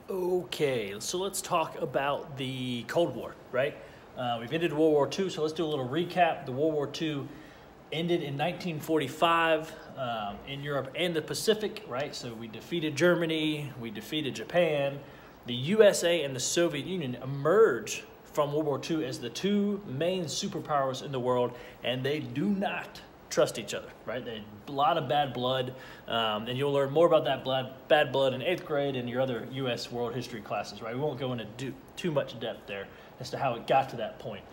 Okay, so let's talk about the Cold War, right? We've ended World War II, so let's do a little recap. The World War II ended in 1945 in Europe and the Pacific, right? So we defeated Germany, we defeated Japan. The USA and the Soviet Union emerged from World War II as the two main superpowers in the world, and they do not trust each other, right? They a lot of bad blood, and you'll learn more about that bad blood in 8th grade and your other U.S. world history classes, right? We won't go into too much depth there as to how it got to that point.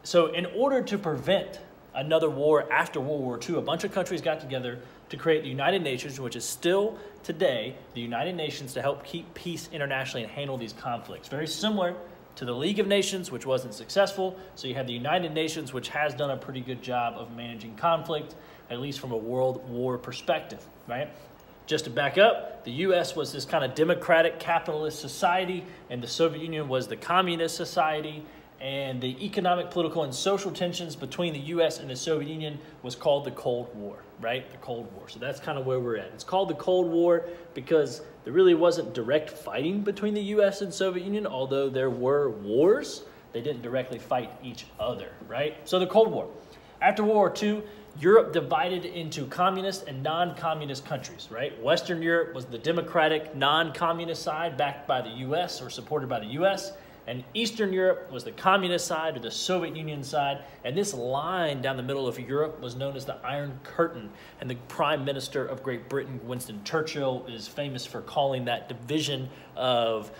So in order to prevent another war after World War II, a bunch of countries got together to create the United Nations, which is still today the United Nations, to help keep peace internationally and handle these conflicts. Very similar to the League of Nations, which wasn't successful. So you have the United Nations, which has done a pretty good job of managing conflict, at least from a world war perspective, right? Just to back up, the U.S. was this kind of democratic capitalist society, and the Soviet Union was the communist society. And the economic, political, and social tensions between the U.S. and the Soviet Union was called the Cold War, right? The Cold War. So that's kind of where we're at. It's called the Cold War because there really wasn't direct fighting between the U.S. and Soviet Union, although there were wars. They didn't directly fight each other, right? So the Cold War. After World War II, Europe divided into communist and non-communist countries, right? Western Europe was the democratic, non-communist side backed by the U.S. or supported by the U.S., and Eastern Europe was the communist side or the Soviet Union side. And this line down the middle of Europe was known as the Iron Curtain. And the Prime Minister of Great Britain, Winston Churchill, is famous for calling that division of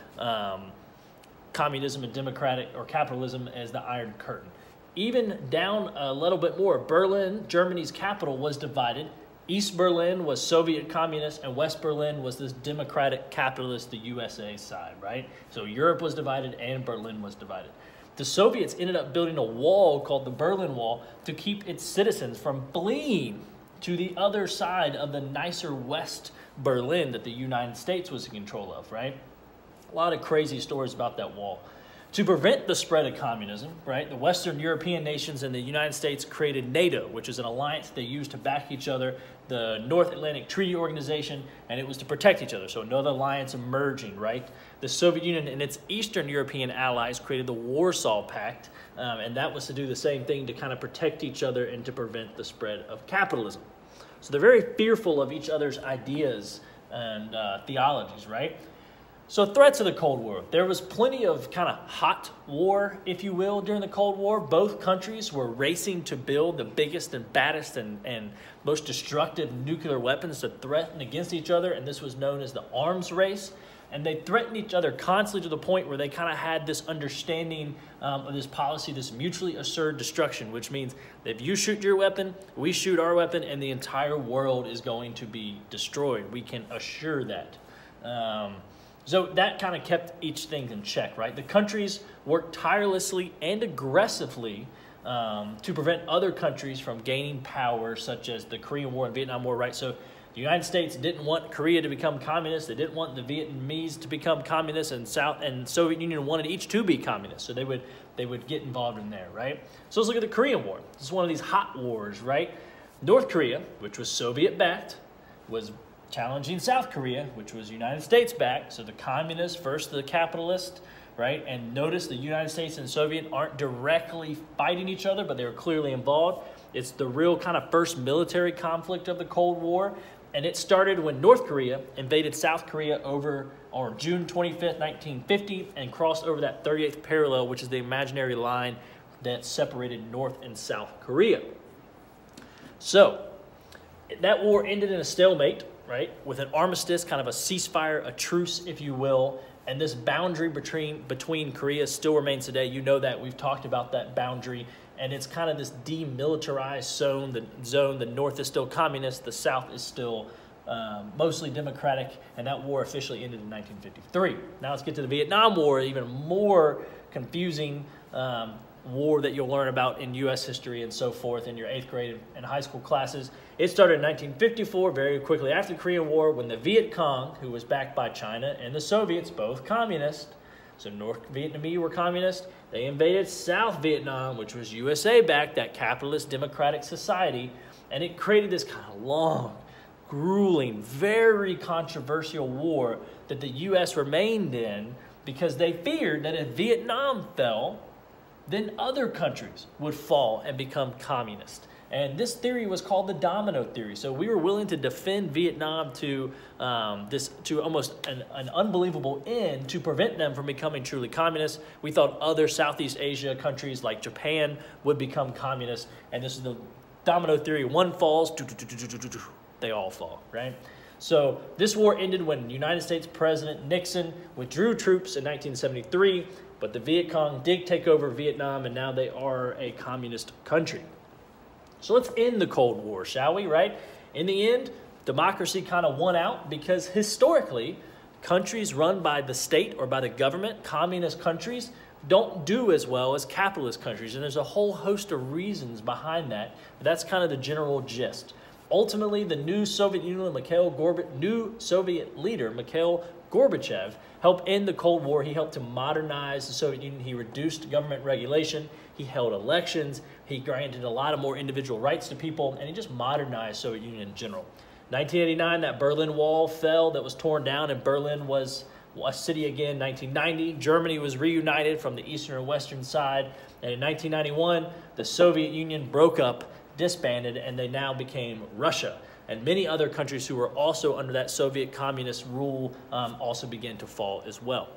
communism and democratic or capitalism as the Iron Curtain. Even down a little bit more, Berlin, Germany's capital, was divided. East Berlin was Soviet communist, and West Berlin was this democratic capitalist, the USA side, right? So Europe was divided and Berlin was divided. The Soviets ended up building a wall called the Berlin Wall to keep its citizens from fleeing to the other side of the nicer West Berlin that the United States was in control of, right? A lot of crazy stories about that wall. To prevent the spread of communism, right, the Western European nations and the United States created NATO, which is an alliance they used to back each other, the North Atlantic Treaty Organization, and it was to protect each other. So another alliance emerging, right? The Soviet Union and its Eastern European allies created the Warsaw Pact, and that was to do the same thing, to kind of protect each other and to prevent the spread of capitalism. So they're very fearful of each other's ideas and theologies, right? So threats of the Cold War. There was plenty of kind of hot war, if you will, during the Cold War. Both countries were racing to build the biggest and baddest and most destructive nuclear weapons to threaten against each other, and this was known as the arms race. And they threatened each other constantly to the point where they kind of had this understanding of this policy, this mutually assured destruction, which means that if you shoot your weapon, we shoot our weapon, and the entire world is going to be destroyed. We can assure that. So that kind of kept each thing in check, right? The countries worked tirelessly and aggressively to prevent other countries from gaining power, such as the Korean War and Vietnam War, right? So the United States didn't want Korea to become communist. They didn't want the Vietnamese to become communist, and Soviet Union wanted each to be communist. So they would get involved in there, right? So let's look at the Korean War. This is one of these hot wars, right? North Korea, which was Soviet-backed, was challenging South Korea, which was United States-backed. So the communists versus the capitalist, right? And notice the United States and Soviet aren't directly fighting each other, but they were clearly involved. It's the real kind of first military conflict of the Cold War. And it started when North Korea invaded South Korea on June 25th, 1950, and crossed over that 38th parallel, which is the imaginary line that separated North and South Korea. So that war ended in a stalemate, right, with an armistice, kind of a ceasefire, a truce, if you will, and this boundary between Korea still remains today. You know that. We've talked about that boundary, and it's kind of this demilitarized zone. The North is still communist, the South is still mostly democratic, and that war officially ended in 1953. Now let's get to the Vietnam War, even more confusing war that you'll learn about in U.S. history and so forth in your 8th grade and high school classes. It started in 1954, very quickly after the Korean War, when the Viet Cong, who was backed by China, and the Soviets, both communist, so North Vietnamese were communist, they invaded South Vietnam, which was USA-backed, that capitalist democratic society, and it created this kind of long, grueling, very controversial war that the U.S. remained in because they feared that if Vietnam fell, then other countries would fall and become communist. And this theory was called the Domino Theory. So we were willing to defend Vietnam to almost an unbelievable end to prevent them from becoming truly communist. We thought other Southeast Asia countries like Japan would become communist. And this is the Domino Theory. One falls, they all fall, right? So this war ended when United States President Nixon withdrew troops in 1973, but the Viet Cong did take over Vietnam, and now they are a communist country. So let's end the Cold War, shall we, right? In the end, democracy kind of won out because historically, countries run by the state or by the government, communist countries, don't do as well as capitalist countries. And there's a whole host of reasons behind that, but that's kind of the general gist. Ultimately, the new Soviet Union, new Soviet leader, Mikhail Gorbachev, helped end the Cold War. He helped to modernize the Soviet Union. He reduced government regulation. He held elections. He granted a lot of more individual rights to people, and he just modernized Soviet Union in general. 1989, that Berlin Wall fell, that was torn down, and Berlin was a city again. 1990, Germany was reunited from the eastern and western side. And in 1991, the Soviet Union broke up, disbanded, and they now became Russia. And many other countries who were also under that Soviet communist rule also began to fall as well.